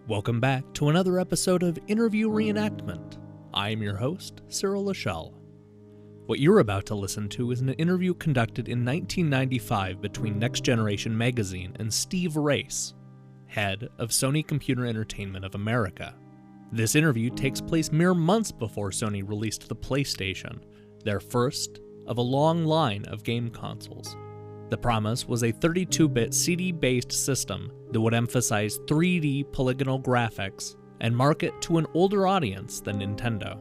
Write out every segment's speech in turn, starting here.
Welcome back to another episode of Interview Reenactment. I am your host, Cyril Lachelle. What you're about to listen to is an interview conducted in 1995 between Next Generation Magazine and Steve Race, head of Sony Computer Entertainment of America. This interview takes place mere months before Sony released the PlayStation, their first of a long line of game consoles. The promise was a 32-bit CD-based system that would emphasize 3D polygonal graphics and market to an older audience than Nintendo.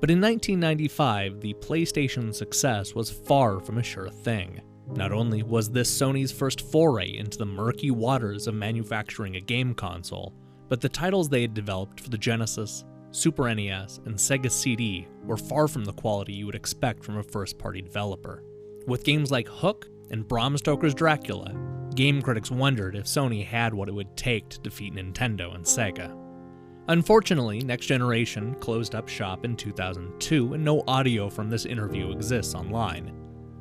But in 1995, the PlayStation's success was far from a sure thing. Not only was this Sony's first foray into the murky waters of manufacturing a game console, but the titles they had developed for the Genesis, Super NES, and Sega CD were far from the quality you would expect from a first-party developer. With games like Hook and Bram Stoker's Dracula, game critics wondered if Sony had what it would take to defeat Nintendo and Sega. Unfortunately, Next Generation closed up shop in 2002 and no audio from this interview exists online.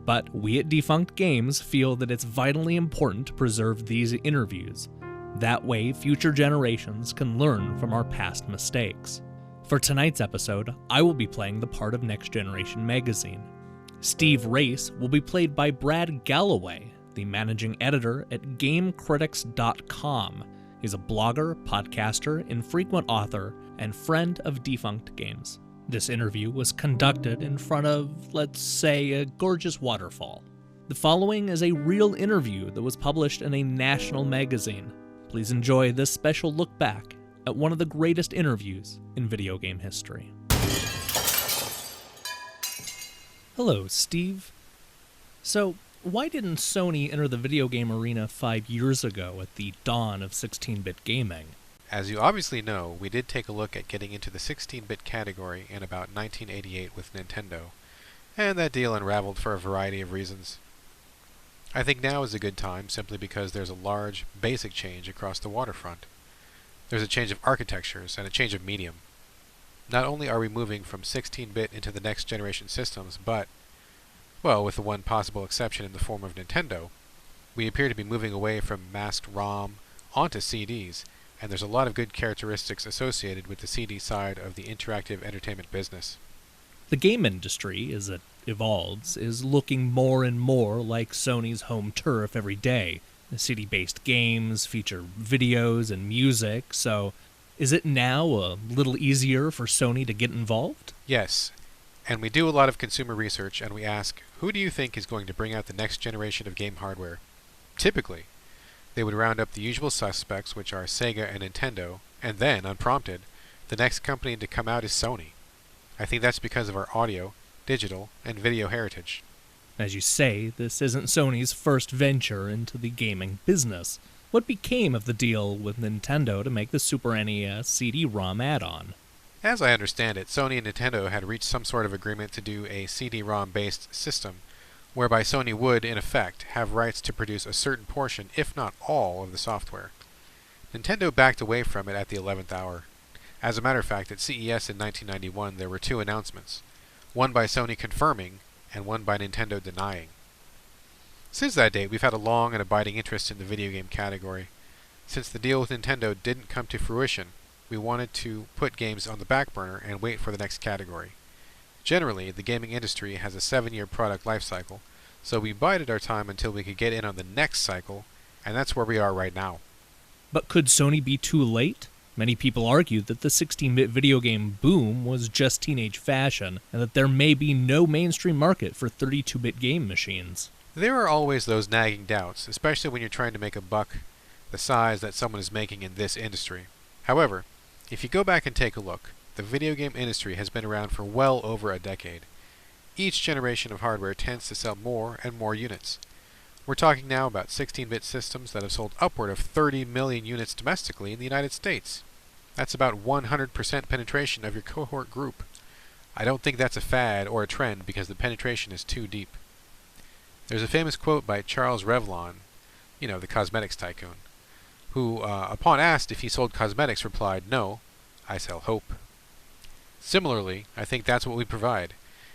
But we at Defunct Games feel that it's vitally important to preserve these interviews. That way, future generations can learn from our past mistakes. For tonight's episode, I will be playing the part of Next Generation Magazine. Steve Race will be played by Brad Gallaway, the managing editor at GameCritics.com. He's a blogger, podcaster, infrequent author, and friend of Defunct Games. This interview was conducted in front of, let's say, a gorgeous waterfall. The following is a real interview that was published in a national magazine. Please enjoy this special look back at one of the greatest interviews in video game history. Hello, Steve. So, why didn't Sony enter the video game arena 5 years ago at the dawn of 16-bit gaming? As you obviously know, we did take a look at getting into the 16-bit category in about 1988 with Nintendo, and that deal unraveled for a variety of reasons. I think now is a good time simply because there's a large, basic change across the waterfront. There's a change of architectures and a change of medium. Not only are we moving from 16-bit into the next generation systems, but, well, with the one possible exception in the form of Nintendo, we appear to be moving away from masked ROM onto CDs, and there's a lot of good characteristics associated with the CD side of the interactive entertainment business. The game industry, as it evolves, is looking more and more like Sony's home turf every day. The CD-based games feature videos and music, so is it now a little easier for Sony to get involved? Yes, and we do a lot of consumer research, and we ask, who do you think is going to bring out the next generation of game hardware? Typically, they would round up the usual suspects, which are Sega and Nintendo, and then, unprompted, the next company to come out is Sony. I think that's because of our audio, digital, and video heritage. As you say, this isn't Sony's first venture into the gaming business. What became of the deal with Nintendo to make the Super NES CD-ROM add-on? As I understand it, Sony and Nintendo had reached some sort of agreement to do a CD-ROM-based system, whereby Sony would, in effect, have rights to produce a certain portion, if not all, of the software. Nintendo backed away from it at the 11th hour. As a matter of fact, at CES in 1991 there were two announcements, one by Sony confirming, and one by Nintendo denying. Since that date, we've had a long and abiding interest in the video game category. Since the deal with Nintendo didn't come to fruition, we wanted to put games on the back burner and wait for the next category. Generally, the gaming industry has a 7-year product life cycle, so we bided our time until we could get in on the next cycle, and that's where we are right now. But could Sony be too late? Many people argue that the 16-bit video game boom was just teenage fashion, and that there may be no mainstream market for 32-bit game machines. There are always those nagging doubts, especially when you're trying to make a buck the size that someone is making in this industry. However, if you go back and take a look, the video game industry has been around for well over a decade. Each generation of hardware tends to sell more and more units. We're talking now about 16-bit systems that have sold upward of 30 million units domestically in the United States. That's about 100% penetration of your cohort group. I don't think that's a fad or a trend because the penetration is too deep. There's a famous quote by Charles Revlon, the cosmetics tycoon, who, upon asked if he sold cosmetics, replied, "No, I sell hope." Similarly, I think that's what we provide.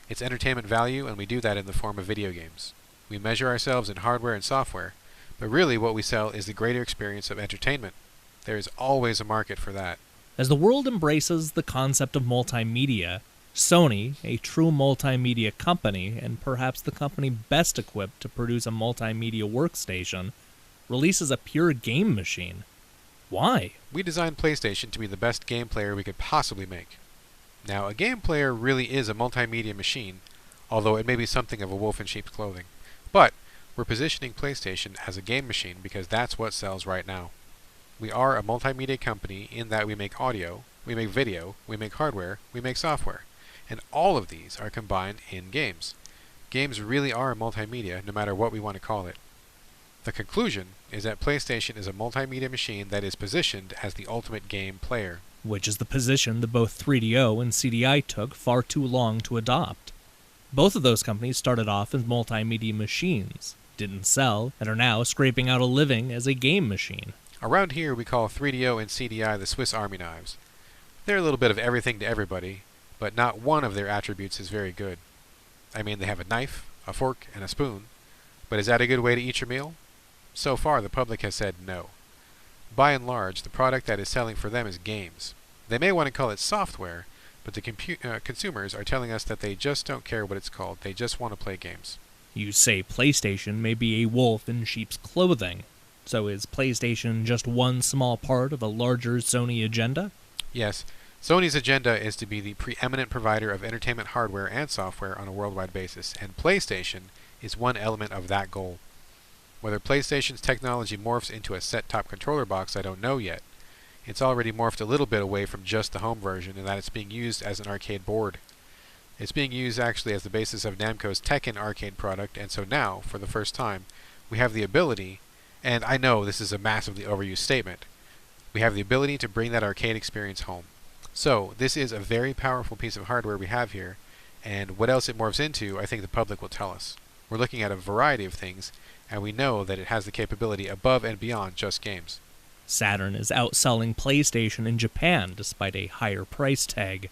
It's entertainment value, and we do that in the form of video games. We measure ourselves in hardware and software, but really what we sell is the greater experience of entertainment. There is always a market for that. As the world embraces the concept of multimedia, Sony, a true multimedia company, and perhaps the company best equipped to produce a multimedia workstation, releases a pure game machine. Why? We designed PlayStation to be the best game player we could possibly make. Now, a game player really is a multimedia machine, although it may be something of a wolf in sheep's clothing. But we're positioning PlayStation as a game machine because that's what sells right now. We are a multimedia company in that we make audio, we make video, we make hardware, we make software. And all of these are combined in games. Games really are multimedia, no matter what we want to call it. The conclusion is that PlayStation is a multimedia machine that is positioned as the ultimate game player. Which is the position that both 3DO and CDI took far too long to adopt. Both of those companies started off as multimedia machines, didn't sell, and are now scraping out a living as a game machine. Around here we call 3DO and CDI the Swiss Army knives. They're a little bit of everything to everybody, but not one of their attributes is very good. I mean, they have a knife, a fork, and a spoon, but is that a good way to eat your meal? So far, the public has said no. By and large, the product that is selling for them is games. They may want to call it software, but the consumers are telling us that they just don't care what it's called. They just want to play games. You say PlayStation may be a wolf in sheep's clothing. So is PlayStation just one small part of a larger Sony agenda? Yes. Sony's agenda is to be the preeminent provider of entertainment hardware and software on a worldwide basis, and PlayStation is one element of that goal. Whether PlayStation's technology morphs into a set-top controller box, I don't know yet. It's already morphed a little bit away from just the home version in that it's being used as an arcade board. It's being used actually as the basis of Namco's Tekken arcade product, and so now, for the first time, we have the ability, and I know this is a massively overused statement, we have the ability to bring that arcade experience home. So, this is a very powerful piece of hardware we have here, and what else it morphs into, I think the public will tell us. We're looking at a variety of things, and we know that it has the capability above and beyond just games. Saturn is outselling PlayStation in Japan despite a higher price tag.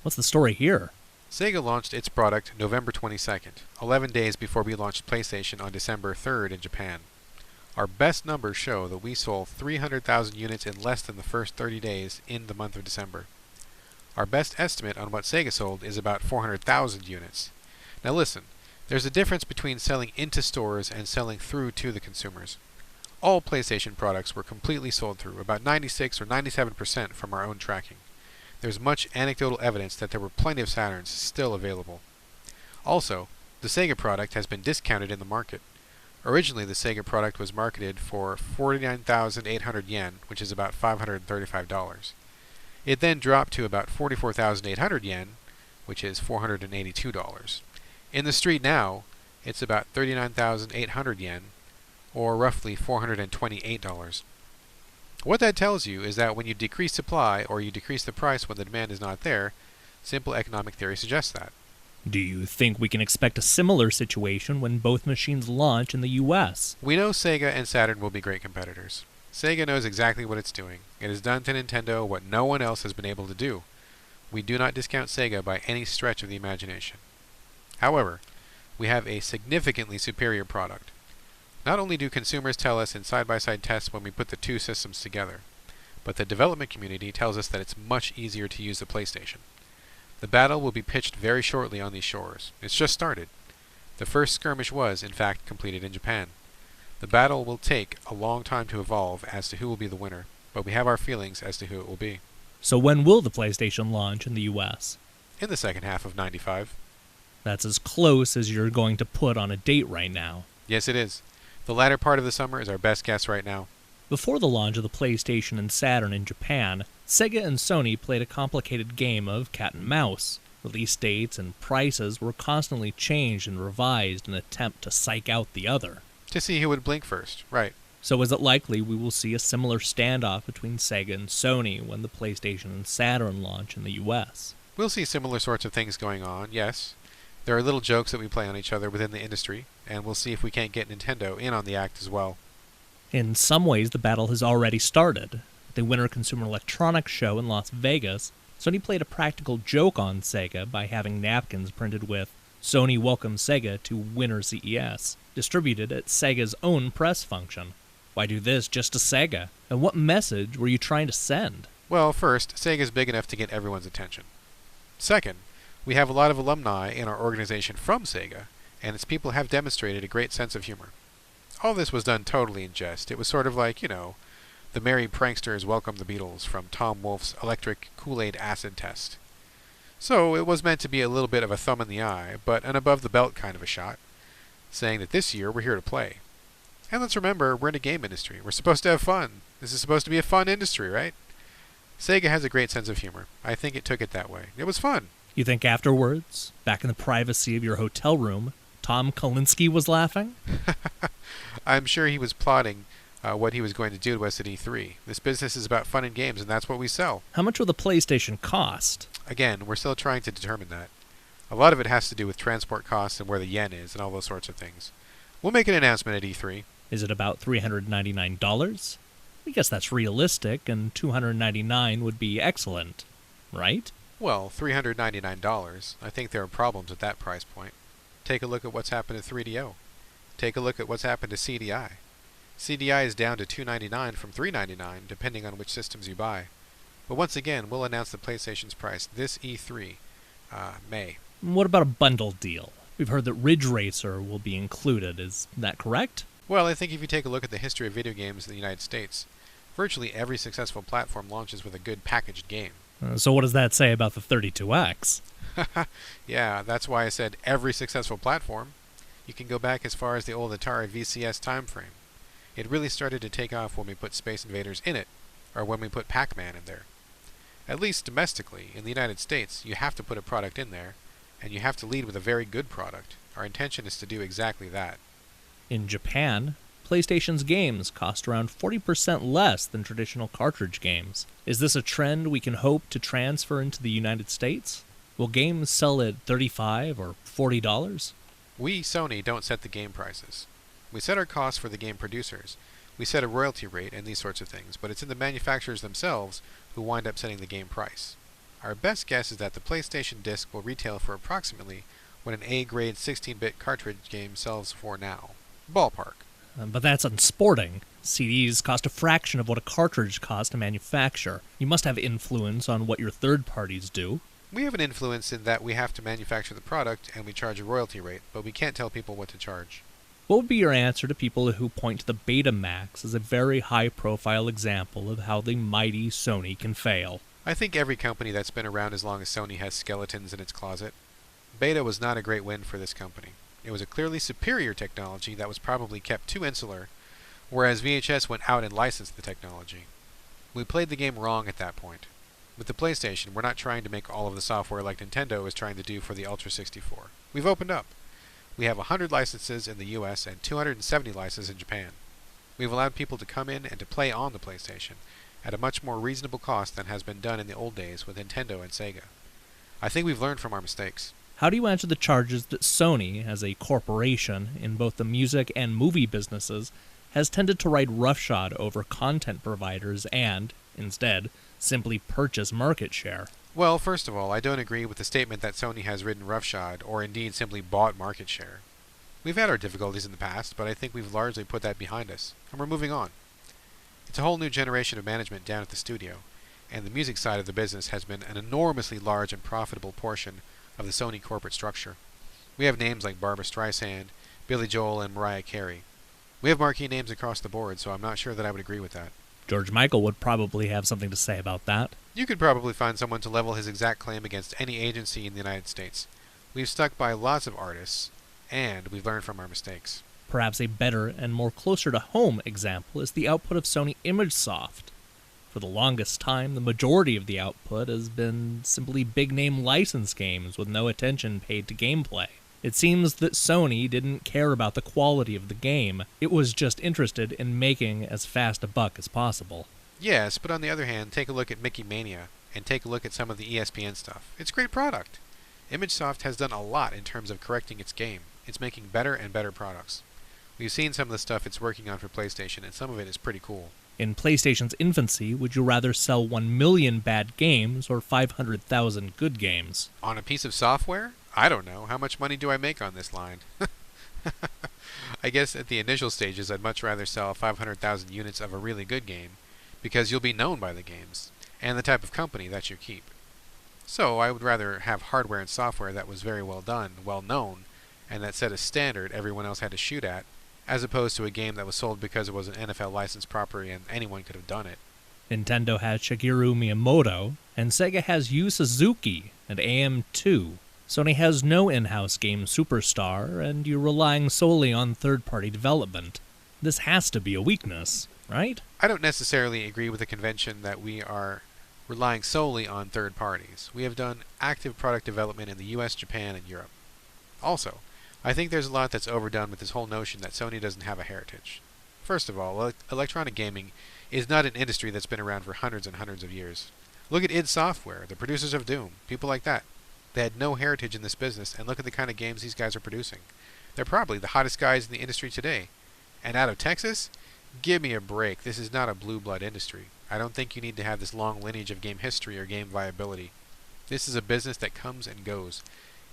What's the story here? Sega launched its product November 22nd, 11 days before we launched PlayStation on December 3rd in Japan. Our best numbers show that we sold 300,000 units in less than the first 30 days in the month of December. Our best estimate on what Sega sold is about 400,000 units. Now listen, there's a difference between selling into stores and selling through to the consumers. All PlayStation products were completely sold through, about 96 or 97% from our own tracking. There's much anecdotal evidence that there were plenty of Saturns still available. Also, the Sega product has been discounted in the market. Originally, the Sega product was marketed for 49,800 yen, which is about $535. It then dropped to about 44,800 yen, which is $482. In the street now, it's about 39,800 yen, or roughly $428. What that tells you is that when you decrease supply, or you decrease the price when the demand is not there, simple economic theory suggests that. Do you think we can expect a similar situation when both machines launch in the US? We know Sega and Saturn will be great competitors. Sega knows exactly what it's doing. It has done to Nintendo what no one else has been able to do. We do not discount Sega by any stretch of the imagination. However, we have a significantly superior product. Not only do consumers tell us in side-by-side tests when we put the two systems together, but the development community tells us that it's much easier to use the PlayStation. The battle will be pitched very shortly on these shores. It's just started. The first skirmish was, in fact, completed in Japan. The battle will take a long time to evolve as to who will be the winner, but we have our feelings as to who it will be. So when will the PlayStation launch in the US? In the second half of '95. That's as close as you're going to put on a date right now. Yes, it is. The latter part of the summer is our best guess right now. Before the launch of the PlayStation and Saturn in Japan, Sega and Sony played a complicated game of cat and mouse. Release dates and prices were constantly changed and revised in an attempt to psych out the other. To see who would blink first, right. So is it likely we will see a similar standoff between Sega and Sony when the PlayStation and Saturn launch in the US? We'll see similar sorts of things going on, yes. There are little jokes that we play on each other within the industry, and we'll see if we can't get Nintendo in on the act as well. In some ways, the battle has already started. At the Winter Consumer Electronics Show in Las Vegas, Sony played a practical joke on Sega by having napkins printed with "Sony welcomes Sega to Winter CES," distributed at Sega's own press function. Why do this just to Sega? And what message were you trying to send? Well, first, Sega's big enough to get everyone's attention. Second, we have a lot of alumni in our organization from Sega, and its people have demonstrated a great sense of humor. All this was done totally in jest. It was sort of like, the merry pranksters welcome the Beatles from Tom Wolfe's electric Kool-Aid acid test. So it was meant to be a little bit of a thumb in the eye, but an above-the-belt kind of a shot, saying that this year we're here to play. And let's remember, we're in a game industry. We're supposed to have fun. This is supposed to be a fun industry, right? Sega has a great sense of humor. I think it took it that way. It was fun. You think afterwards, back in the privacy of your hotel room, Tom Kalinske was laughing? I'm sure he was plotting what he was going to do to us at E3. This business is about fun and games, and that's what we sell. How much will the PlayStation cost? Again, we're still trying to determine that. A lot of it has to do with transport costs and where the yen is and all those sorts of things. We'll make an announcement at E3. Is it about $399? I guess that's realistic, and $299 would be excellent, right? Well, $399. I think there are problems at that price point. Take a look at what's happened to 3DO. Take a look at what's happened to CDI. CDI is down to $299 from $399, depending on which systems you buy. But once again, we'll announce the PlayStation's price this E3, May. What about a bundle deal? We've heard that Ridge Racer will be included. Is that correct? Well, I think if you take a look at the history of video games in the United States, virtually every successful platform launches with a good packaged game. So what does that say about the 32X? Yeah, that's why I said every successful platform. You can go back as far as the old Atari VCS time frame. It really started to take off when we put Space Invaders in it, or when we put Pac-Man in there. At least domestically, in the United States, you have to put a product in there, and you have to lead with a very good product. Our intention is to do exactly that. In Japan, PlayStation's games cost around 40% less than traditional cartridge games. Is this a trend we can hope to transfer into the United States? Will games sell at $35 or $40? We, Sony, don't set the game prices. We set our costs for the game producers. We set a royalty rate and these sorts of things, but it's in the manufacturers themselves who wind up setting the game price. Our best guess is that the PlayStation disc will retail for approximately what an A-grade 16-bit cartridge game sells for now. Ballpark. But that's unsporting. CDs cost a fraction of what a cartridge costs to manufacture. You must have influence on what your third parties do. We have an influence in that we have to manufacture the product and we charge a royalty rate, but we can't tell people what to charge. What would be your answer to people who point to the Betamax as a very high-profile example of how the mighty Sony can fail? I think every company that's been around as long as Sony has skeletons in its closet. Beta was not a great win for this company. It was a clearly superior technology that was probably kept too insular, whereas VHS went out and licensed the technology. We played the game wrong at that point. With the PlayStation, we're not trying to make all of the software like Nintendo is trying to do for the Ultra 64. We've opened up. We have 100 licenses in the US and 270 licenses in Japan. We've allowed people to come in and to play on the PlayStation at a much more reasonable cost than has been done in the old days with Nintendo and Sega. I think we've learned from our mistakes. How do you answer the charges that Sony, as a corporation in both the music and movie businesses, has tended to ride roughshod over content providers and, instead, simply purchase market share? Well, first of all, I don't agree with the statement that Sony has ridden roughshod or indeed simply bought market share. We've had our difficulties in the past, but I think we've largely put that behind us, and we're moving on. It's a whole new generation of management down at the studio, and the music side of the business has been an enormously large and profitable portion of the Sony corporate structure. We have names like Barbra Streisand, Billy Joel, and Mariah Carey. We have marquee names across the board, so I'm not sure that I would agree with that. George Michael would probably have something to say about that. You could probably find someone to level his exact claim against any agency in the United States. We've stuck by lots of artists, and we've learned from our mistakes. Perhaps a better and more closer to home example is the output of Sony ImageSoft. For the longest time, the majority of the output has been simply big-name license games with no attention paid to gameplay. It seems that Sony didn't care about the quality of the game. It was just interested in making as fast a buck as possible. Yes, but on the other hand, take a look at Mickey Mania, and take a look at some of the ESPN stuff. It's a great product. ImageSoft has done a lot in terms of correcting its game. It's making better and better products. We've seen some of the stuff it's working on for PlayStation, and some of it is pretty cool. In PlayStation's infancy, would you rather sell 1 million bad games or 500,000 good games? On a piece of software? I don't know. How much money do I make on this line? I guess at the initial stages I'd much rather sell 500,000 units of a really good game, because you'll be known by the games, and the type of company that you keep. So I would rather have hardware and software that was very well done, well known, and that set a standard everyone else had to shoot at, as opposed to a game that was sold because it was an NFL licensed property and anyone could have done it. Nintendo has Shigeru Miyamoto, and Sega has Yu Suzuki and AM2. Sony has no in-house game superstar, and you're relying solely on third-party development. This has to be a weakness, right? I don't necessarily agree with the convention that we are relying solely on third parties. We have done active product development in the US, Japan, and Europe. Also, I think there's a lot that's overdone with this whole notion that Sony doesn't have a heritage. First of all, electronic gaming is not an industry that's been around for hundreds and hundreds of years. Look at id Software, the producers of Doom, people like that. They had no heritage in this business, and look at the kind of games these guys are producing. They're probably the hottest guys in the industry today. And out of Texas? Give me a break. This is not a blue blood industry. I don't think you need to have this long lineage of game history or game viability. This is a business that comes and goes.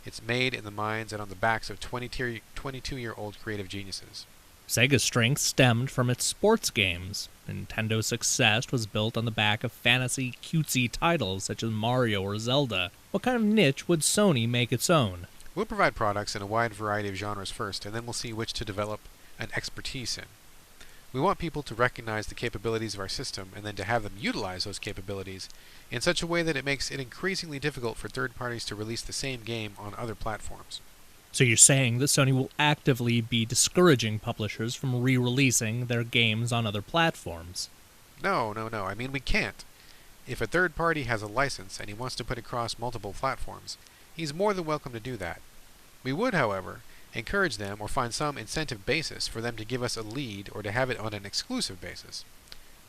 It's made in the minds and on the backs of 22-year-old creative geniuses. Sega's strength stemmed from its sports games. Nintendo's success was built on the back of fantasy, cutesy titles such as Mario or Zelda. What kind of niche would Sony make its own? We'll provide products in a wide variety of genres first, and then we'll see which to develop an expertise in. We want people to recognize the capabilities of our system, and then to have them utilize those capabilities in such a way that it makes it increasingly difficult for third parties to release the same game on other platforms. So you're saying that Sony will actively be discouraging publishers from re-releasing their games on other platforms? No. I mean, we can't. If a third party has a license and he wants to put it across multiple platforms, he's more than welcome to do that. We would, however, encourage them or find some incentive basis for them to give us a lead or to have it on an exclusive basis.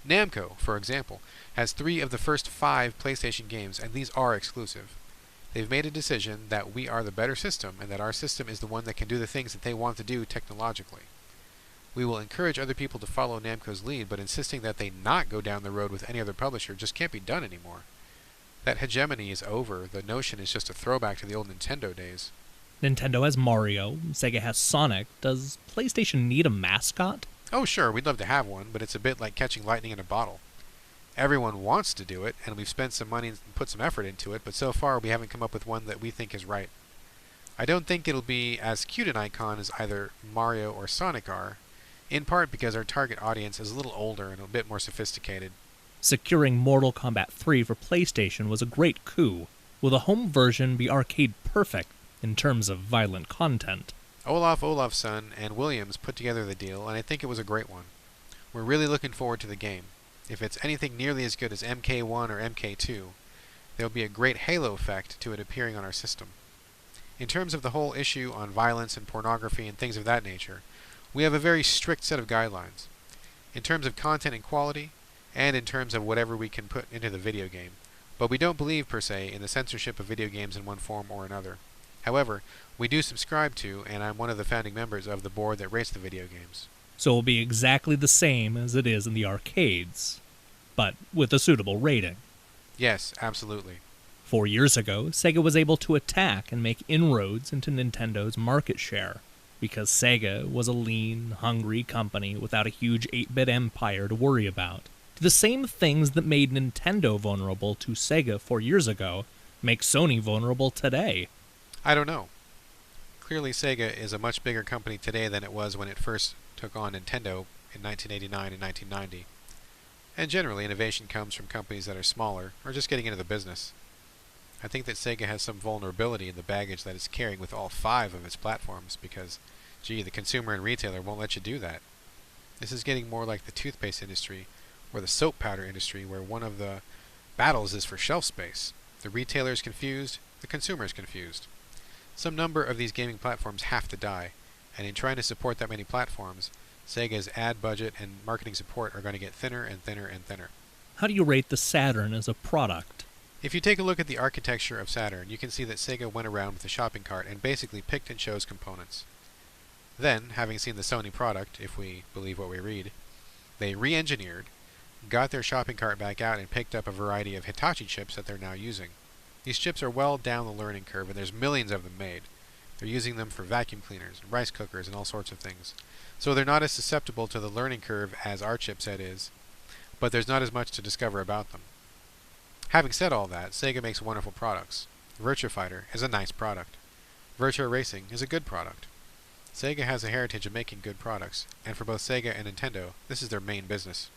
Namco, for example, has 3 of the first 5 PlayStation games, and these are exclusive. They've made a decision that we are the better system and that our system is the one that can do the things that they want to do technologically. We will encourage other people to follow Namco's lead, but insisting that they not go down the road with any other publisher just can't be done anymore. That hegemony is over. The notion is just a throwback to the old Nintendo days. Nintendo has Mario, Sega has Sonic. Does PlayStation need a mascot? Oh sure, we'd love to have one, but it's a bit like catching lightning in a bottle. Everyone wants to do it, and we've spent some money and put some effort into it, but so far we haven't come up with one that we think is right. I don't think it'll be as cute an icon as either Mario or Sonic are, in part because our target audience is a little older and a bit more sophisticated. Securing Mortal Kombat 3 for PlayStation was a great coup. Will the home version be arcade perfect in terms of violent content? Olaf Olafsson and Williams put together the deal, and I think it was a great one. We're really looking forward to the game. If it's anything nearly as good as MK1 or MK2, there'll be a great halo effect to it appearing on our system. In terms of the whole issue on violence and pornography and things of that nature, we have a very strict set of guidelines. In terms of content and quality, and in terms of whatever we can put into the video game. But we don't believe, per se, in the censorship of video games in one form or another. However, we do subscribe to, and I'm one of the founding members of the board that rates the video games. So it will be exactly the same as it is in the arcades, but with a suitable rating. Yes, absolutely. 4 years ago, Sega was able to attack and make inroads into Nintendo's market share, because Sega was a lean, hungry company without a huge 8-bit empire to worry about. The same things that made Nintendo vulnerable to Sega 4 years ago make Sony vulnerable today. I don't know. Clearly Sega is a much bigger company today than it was when it first took on Nintendo in 1989 and 1990. And generally, innovation comes from companies that are smaller, or just getting into the business. I think that Sega has some vulnerability in the baggage that it's carrying with all 5 of its platforms, because, gee, the consumer and retailer won't let you do that. This is getting more like the toothpaste industry, or the soap powder industry, where one of the battles is for shelf space. The retailer is confused, the consumer is confused. Some number of these gaming platforms have to die, and in trying to support that many platforms, Sega's ad budget and marketing support are going to get thinner and thinner and thinner. How do you rate the Saturn as a product? If you take a look at the architecture of Saturn, you can see that Sega went around with a shopping cart and basically picked and chose components. Then, having seen the Sony product, if we believe what we read, they re-engineered, got their shopping cart back out and picked up a variety of Hitachi chips that they're now using. These chips are well down the learning curve, and there's millions of them made. They're using them for vacuum cleaners, and rice cookers, and all sorts of things. So they're not as susceptible to the learning curve as our chipset is, but there's not as much to discover about them. Having said all that, Sega makes wonderful products. Virtua Fighter is a nice product. Virtua Racing is a good product. Sega has a heritage of making good products, and for both Sega and Nintendo, this is their main business.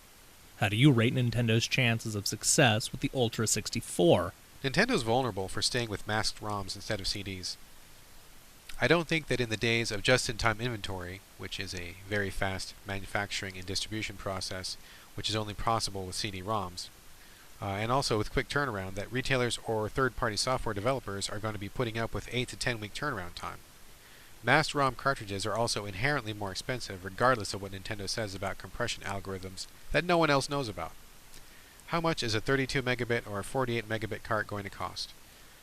How do you rate Nintendo's chances of success with the Ultra 64? Nintendo's vulnerable for staying with masked ROMs instead of CDs. I don't think that in the days of just-in-time inventory, which is a very fast manufacturing and distribution process, which is only possible with CD-ROMs, and also with quick turnaround, that retailers or third-party software developers are going to be putting up with 8 to 10 week turnaround time. Masked ROM cartridges are also inherently more expensive, regardless of what Nintendo says about compression algorithms that no one else knows about. How much is a 32 megabit or a 48 megabit cart going to cost?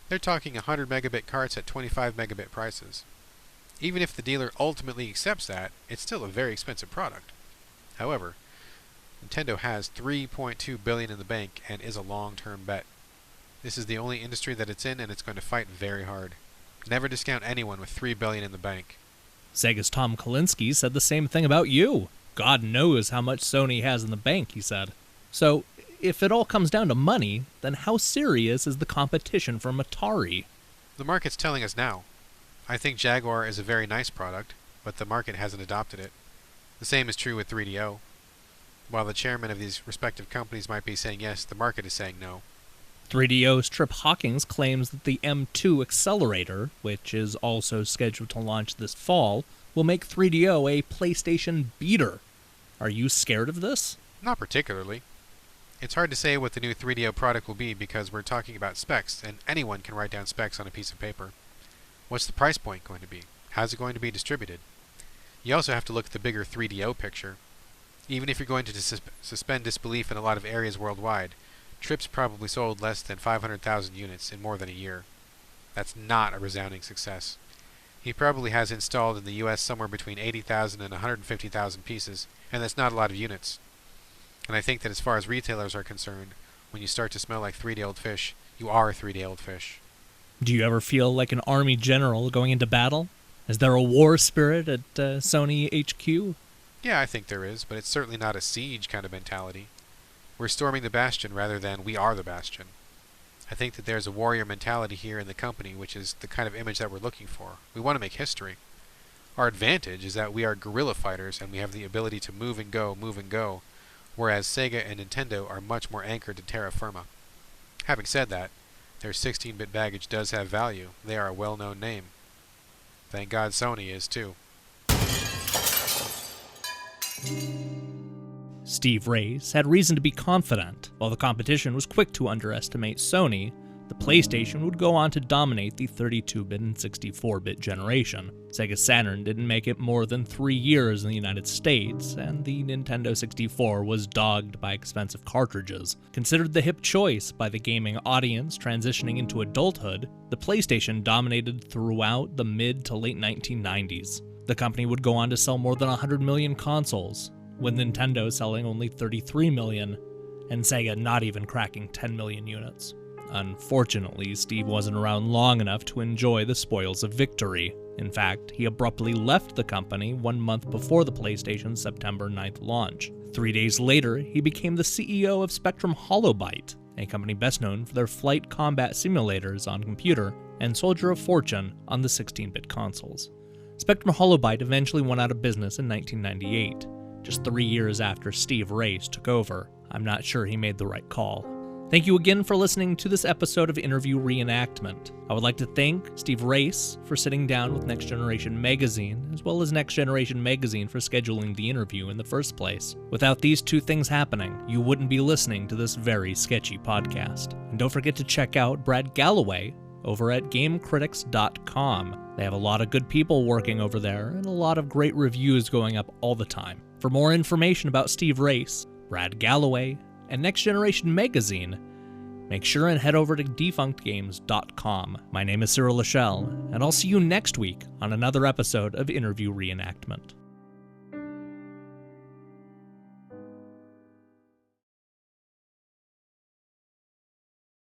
They're talking 100 megabit carts at 25 megabit prices. Even if the dealer ultimately accepts that, it's still a very expensive product. However, Nintendo has $3.2 billion in the bank and is a long-term bet. This is the only industry that it's in, and it's going to fight very hard. Never discount anyone with $3 billion in the bank. Sega's Tom Kalinske said the same thing about you. God knows how much Sony has in the bank, he said. So, if it all comes down to money, then how serious is the competition from Atari? The market's telling us now. I think Jaguar is a very nice product, but the market hasn't adopted it. The same is true with 3DO. While the chairman of these respective companies might be saying yes, the market is saying no. 3DO's Trip Hawkins claims that the M2 accelerator, which is also scheduled to launch this fall, will make 3DO a PlayStation beater. Are you scared of this? Not particularly. It's hard to say what the new 3DO product will be because we're talking about specs, and anyone can write down specs on a piece of paper. What's the price point going to be? How's it going to be distributed? You also have to look at the bigger 3DO picture. Even if you're going to suspend disbelief in a lot of areas worldwide, Trip's probably sold less than 500,000 units in more than a year. That's not a resounding success. He probably has installed in the US somewhere between 80,000 and 150,000 pieces, and that's not a lot of units. And I think that as far as retailers are concerned, when you start to smell like 3D old fish, you are a 3D old fish. Do you ever feel like an army general going into battle? Is there a war spirit at Sony HQ? Yeah, I think there is, but it's certainly not a siege kind of mentality. We're storming the Bastion rather than we are the Bastion. I think that there's a warrior mentality here in the company, which is the kind of image that we're looking for. We want to make history. Our advantage is that we are guerrilla fighters and we have the ability to move and go, whereas Sega and Nintendo are much more anchored to terra firma. Having said that, their 16-bit baggage does have value. They are a well-known name. Thank God Sony is too. Steve Race had reason to be confident. While the competition was quick to underestimate Sony, the PlayStation would go on to dominate the 32-bit and 64-bit generation. Sega Saturn didn't make it more than 3 years in the United States, and the Nintendo 64 was dogged by expensive cartridges. Considered the hip choice by the gaming audience transitioning into adulthood, the PlayStation dominated throughout the mid to late 1990s. The company would go on to sell more than 100 million consoles, with Nintendo selling only 33 million, and Sega not even cracking 10 million units. Unfortunately, Steve wasn't around long enough to enjoy the spoils of victory. In fact, he abruptly left the company 1 month before the PlayStation's September 9th launch. 3 days later, he became the CEO of Spectrum Holobyte, a company best known for their flight combat simulators on computer and Soldier of Fortune on the 16-bit consoles. Spectrum Holobyte eventually went out of business in 1998, just 3 years after Steve Race took over. I'm not sure he made the right call. Thank you again for listening to this episode of Interview Reenactment. I would like to thank Steve Race for sitting down with Next Generation Magazine, as well as Next Generation Magazine for scheduling the interview in the first place. Without these two things happening, you wouldn't be listening to this very sketchy podcast. And don't forget to check out Brad Gallaway over at GameCritics.com. They have a lot of good people working over there, and a lot of great reviews going up all the time. For more information about Steve Race, Brad Gallaway, and Next Generation Magazine, make sure and head over to defunctgames.com. My name is Cyril Lachelle, and I'll see you next week on another episode of Interview Reenactment.